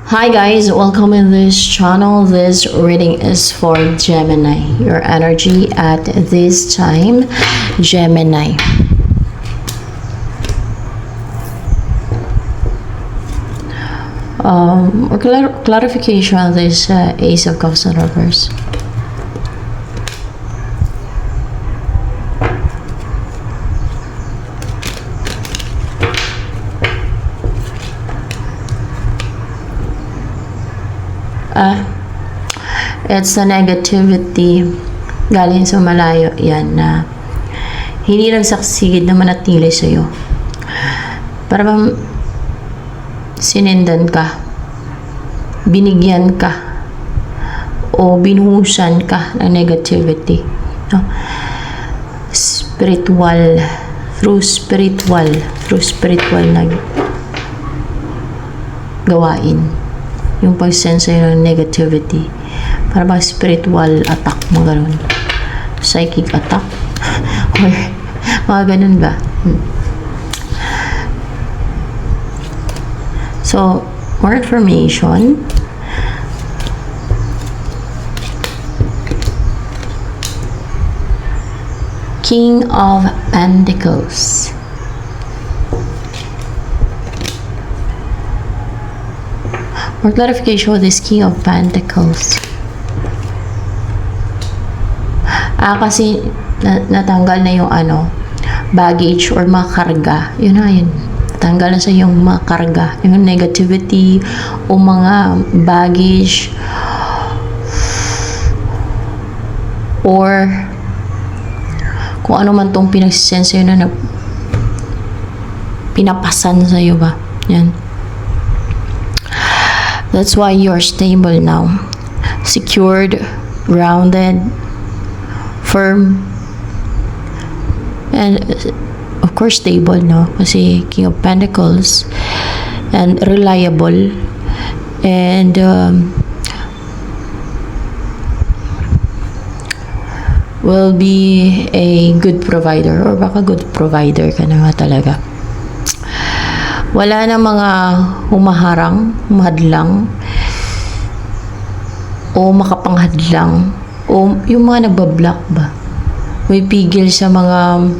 Hi guys, welcome in this channel. This reading is for Gemini. Your energy at this time, Gemini. Clarification on this Ace of Cups in reverse. It's a negativity galing sa malayo yan na hindi nagsaksigid na manatili sa'yo. Para bang sinendan ka, binigyan ka, o binuhusan ka ng negativity. No? Through spiritual na gawain. Yung pag-sense ng negativity. Para bang spiritual attack, mga ganun. Psychic attack. Or mga ganun ba? So, more information. King of Pentacles. More clarification with this King of Pentacles. Kasi natanggal na yung baggage or mga karga. Yun na yun. Natanggal na sa yung mga karga. Yung negativity o mga baggage or kung ano man tong pinagsisense sa'yo na pinapasan sa'yo ba. Yan. That's why you're stable now. Secured, grounded, firm, and of course stable, no? Kasi King of Pentacles, and reliable, and will be a good provider, or baka good provider ka na nga talaga. Wala na mga humaharang, humahadlang, o makapanghadlang, o yung mga nagbablock ba. May pigil sa mga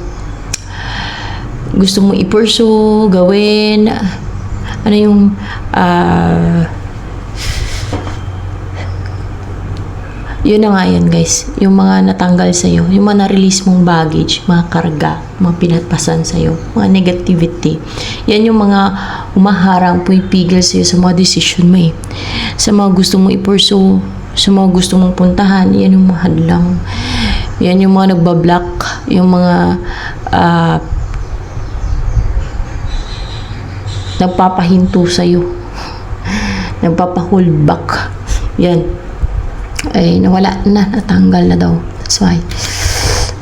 gusto mong i-pursue, gawin, ano yung yun na nga yan guys, yung mga natanggal sa'yo, yung mga na-release mong baggage, mga karga, mga pinatpasan sa'yo, mga negativity. Yan yung mga umaharang, pumipigil sa'yo sa mga decision mo eh. Sa mga gusto mong i-pursue, sa mga gusto mong puntahan, yan yung mga hadlang. Yan yung mga nagbablock, yung mga nagpapahinto sa'yo, nagpapahold back. Yan. Ay nawala na, natanggal na daw. That's why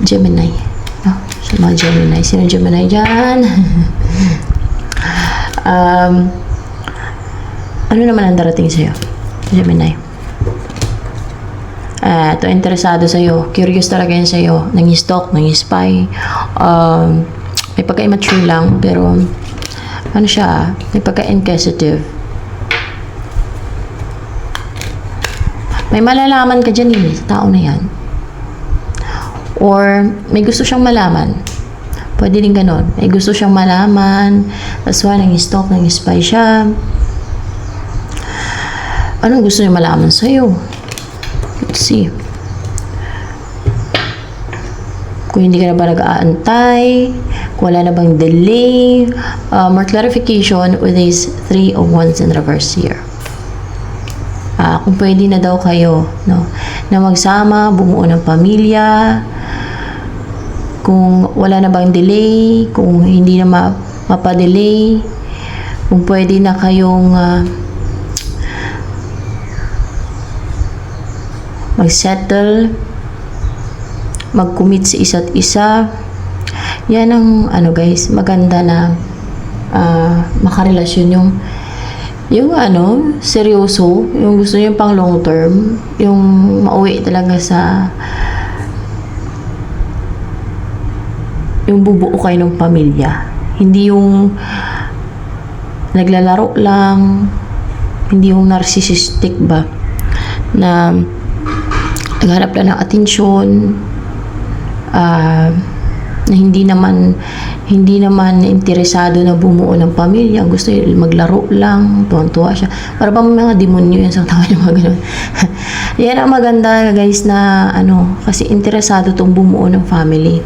Gemini, no? Sa mga Gemini, sino Gemini dyan? Ano naman ang darating sa'yo, Gemini? Ito, interesado sa'yo, curious talaga yan sa'yo, nang-stalk, nang-spy, may pagka-immature lang, pero ano siya, may pagka-inquisitive. May malalaman ka dyan sa tao na yan. Or may gusto siyang malaman. Pwede din ganon. May gusto siyang malaman. That's why nang-stalk, nang-spy siya. Anong gusto niya malaman sa'yo? Let's see. Kung hindi ka na ba nag-aantay, kung wala na bang delay, more clarification with these 3 of Wands in reverse here. Kung pwede na daw kayo, no, na magsama, bumuo ng pamilya, kung wala na bang delay, kung hindi na mapadelay, kung pwede na kayong mag-settle, mag-commit sa isa't isa. Yan ang guys, maganda na makarelasyon yung seryoso, yung gusto niyo pang long term, yung mauwi talaga sa yung bubuo kayo ng pamilya. Hindi yung naglalaro lang, hindi yung narcissistic ba, na naghanap lang ng atensyon, na hindi naman interesado na bumuo ng pamilya. Ang gusto niya maglaro lang, tuwan-tuwa siya. Para bang mga demonyo yan sa tawa niya, mga ganun. Yan ang maganda guys na kasi interesado tong bumuo ng family.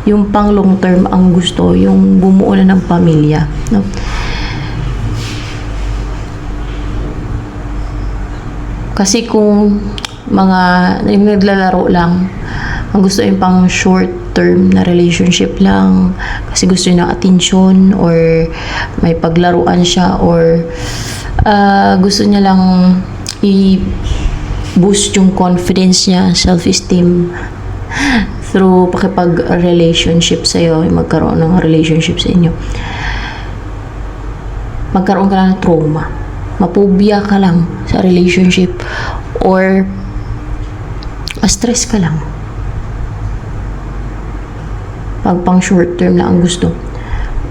Yung pang long term ang gusto, yung bumuo na ng pamilya, no? Kasi kung mga naglalaro lang, ang gusto yung pang short term na relationship lang, kasi gusto niya ng attention or may paglaruan siya, or gusto niya lang i-boost yung confidence niya, self-esteem through pakipag-relationship sa'yo, magkaroon ng relationship sa inyo. Magkaroon ka lang ng trauma, mapobia ka lang sa relationship, or ma-stress ka lang pag pang short term na ang gusto.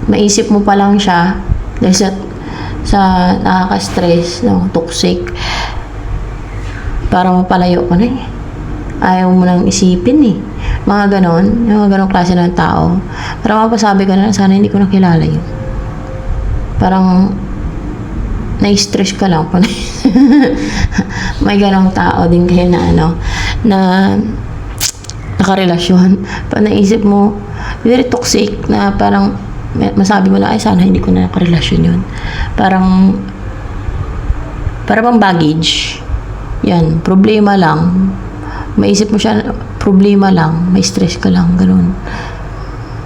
Maisip mo pa lang siya dahil sa nakaka-stress, toxic, para mapalayo ka na eh. Ayaw mo nang isipin eh. Mga ganon, yung mga ganon klase ng tao. Para mapasabi ka na, sana hindi ko nakilala yun. Parang na-stress ka lang pag may ganong tao din kayo na na nakarelasyon. Pag naisip mo, very toxic, na parang masabi mo na, ay sana hindi ko na nakarelasyon yun. Parang baggage. Yan, problema lang. Maisip mo siya, problema lang, may stress ka lang, ganun.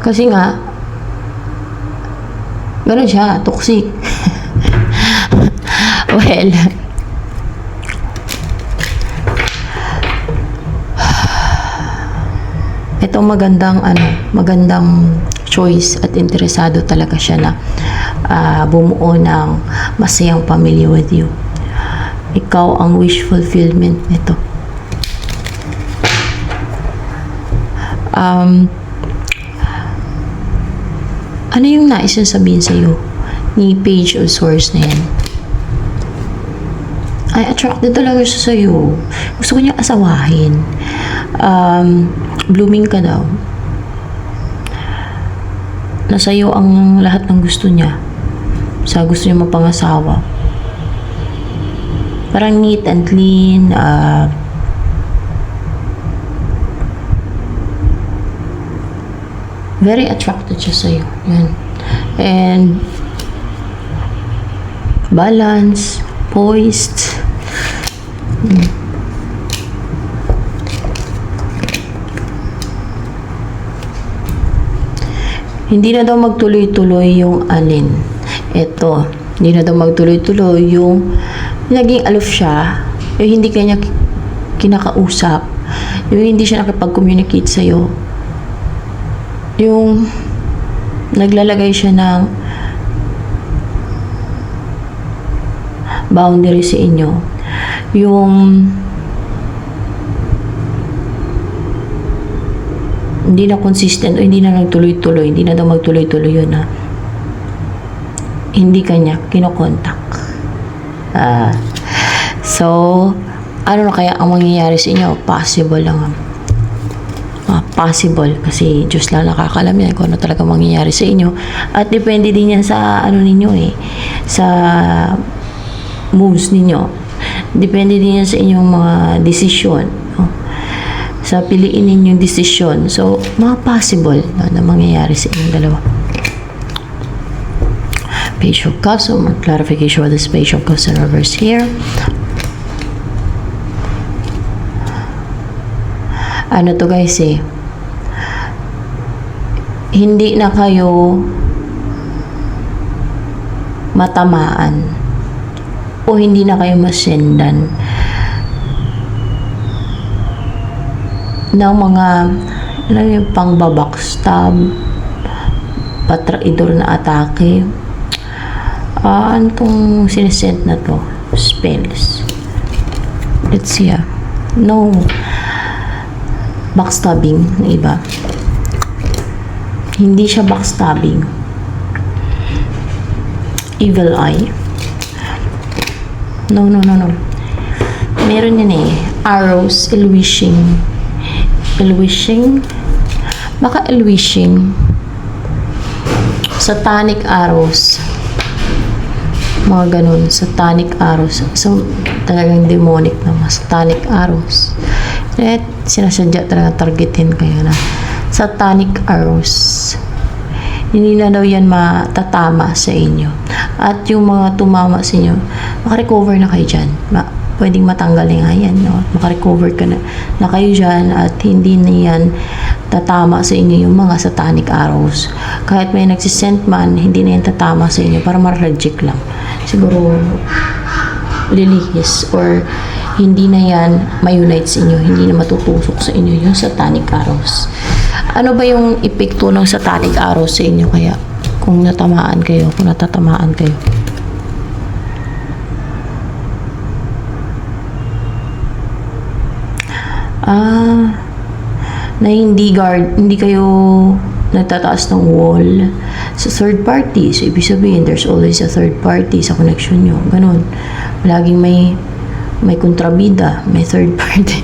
Kasi nga, ganun siya, toxic. Well, ito magandang choice at interesado talaga siya na bumuo ng masayang pamilya with you. Ikaw ang wish fulfillment nito. Ano yung nais na sabihin sa'yo ni Page of Swords na yan? Ay, attracted talaga siya sa'yo. Gusto ko niya asawahin. Blooming ka daw. Nasa'yo ang lahat ng gusto niya. Gusto niya mapangasawa. Parang neat and clean. Very attracted siya sa'yo. Yan. And balance, poised. Hindi na daw magtuloy-tuloy yung alin. Ito, hindi na daw magtuloy-tuloy yung naging aloof siya, yung hindi kanya kinakausap, yung hindi siya nakipag-communicate sa'yo, yung naglalagay siya ng boundary sa inyo, yung hindi na consistent o hindi na nagtuloy-tuloy, hindi na daw magtuloy-tuloy yun, ha. Hindi kanya kinokontak. So, ano na kaya ang mangyayari sa inyo? Possible lang. Possible, kasi Diyos lang nakakalam yan kung ano talaga mangyayari sa inyo. At depende din yan sa ninyo sa moves ninyo. Depende din yan sa inyong mga desisyon, sa piliin ninyong desisyon. So, mga possible na mangyayari sa inyong dalawa. Page of Cups. So, more clarification with this Page of Cups in reverse here. Ano to guys hindi na kayo matamaan o hindi na kayo masendan ng mga yung pang-backstab, patraidor na atake. Ano tong sinesend na to? Spells. Let's see. No. Backstabbing na iba. Hindi siya backstabbing. Evil eye. No. Meron yan eh. Arrows, ill-wishing. Ill-wishing? Baka ill-wishing. Satanic arrows. Mga ganun. Satanic arrows. So, talagang demonic naman. Satanic arrows. At sinasadya talaga targetin kayo na. Satanic arrows. Hindi na daw yan matatama sa inyo. At yung mga tumama sa inyo, makarecover na kayo dyan. Pwedeng matanggal nga yan. No? Makarecover ka na kayo dyan at hindi na yan tatama sa inyo yung mga satanic arrows. Kahit may nagsisend man, hindi na yan tatama sa inyo para ma-reject lang. Siguro lilihis or hindi na yan ma-unite sa inyo. Hindi na matutusok sa inyo yung satanic arrows. Ano ba yung epekto ng satanic arrows sa inyo kaya kung natamaan kayo, kung natatamaan kayo? Na hindi kayo nagtataas ng wall sa third party. So, ibig sabihin, there's always a third party sa connection nyo. Ganun. Laging may kontrabida, may third party.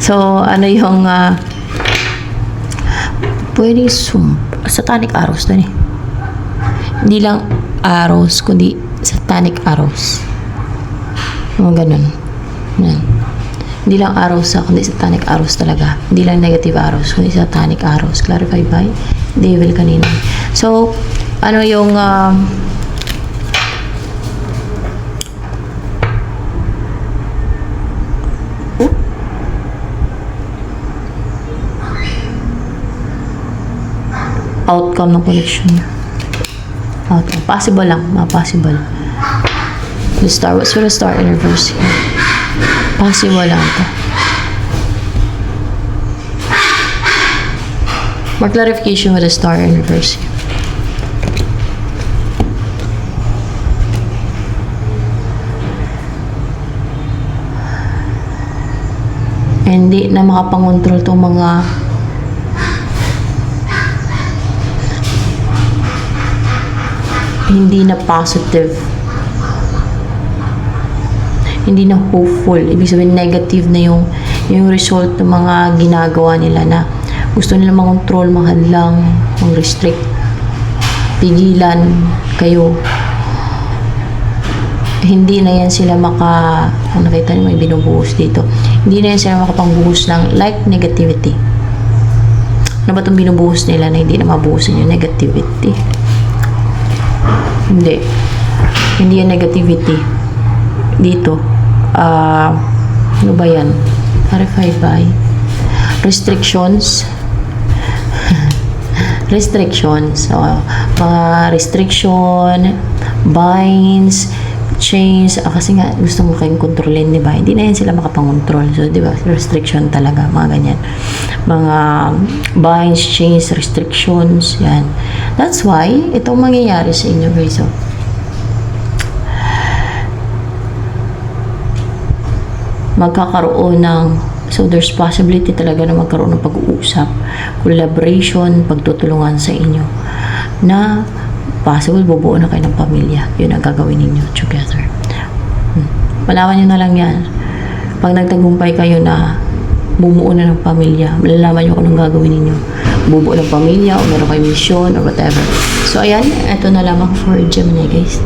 So, ano yung pwedeng satanic arrows doon eh. Hindi lang arrows, kundi satanic arrows. Mga ganun. Yan. Hindi lang arrows kundi satanic arrows talaga. Hindi lang negative arrows, kundi satanic arrows. Clarified by devil kanina. So, ano yung outcome ng connection. Outcome. Possible lang. Possible. What's with the star in reverse here? Possible lang ito. More clarification with the star in reverse here. Hindi na makapangontrol itong mga hindi na positive, hindi na hopeful. Ibig sabihin negative na yung result ng mga ginagawa nila na gusto nila makontrol, mahadlang, mag-restrict, pigilan kayo. Hindi na yan sila kung nakita niyo may binubuhos dito, hindi na yan sila makapangbuhos ng like negativity. Ano ba itong binubuhos nila na hindi na mabuhusin yung negativity? Hindi yan negativity dito. Ano ba yan? Clarified by restrictions. Restrictions. Mga restriction, binds, chains. Kasi nga gusto mo kayong kontrolin, di ba? Hindi na yan sila makapangontrol. So, di ba? Restriction talaga. Mga ganyan. Mga binds, chains, restrictions. Yan. That's why, itong mangyayari sa inyo, guys. Magkakaroon ng there's possibility talaga na magkaroon ng pag-uusap, collaboration, pagtutulungan sa inyo na possible bubuo na kayo ng pamilya. Yun ang gagawin ninyo together. Malaman nyo na lang yan. Pag nagtagumpay kayo na bumuo na ng pamilya, malalaman nyo kung anong gagawin ninyo. Bubuo ng pamilya o meron kayong mission or whatever. So ayan, ito na lamang for Gemini guys.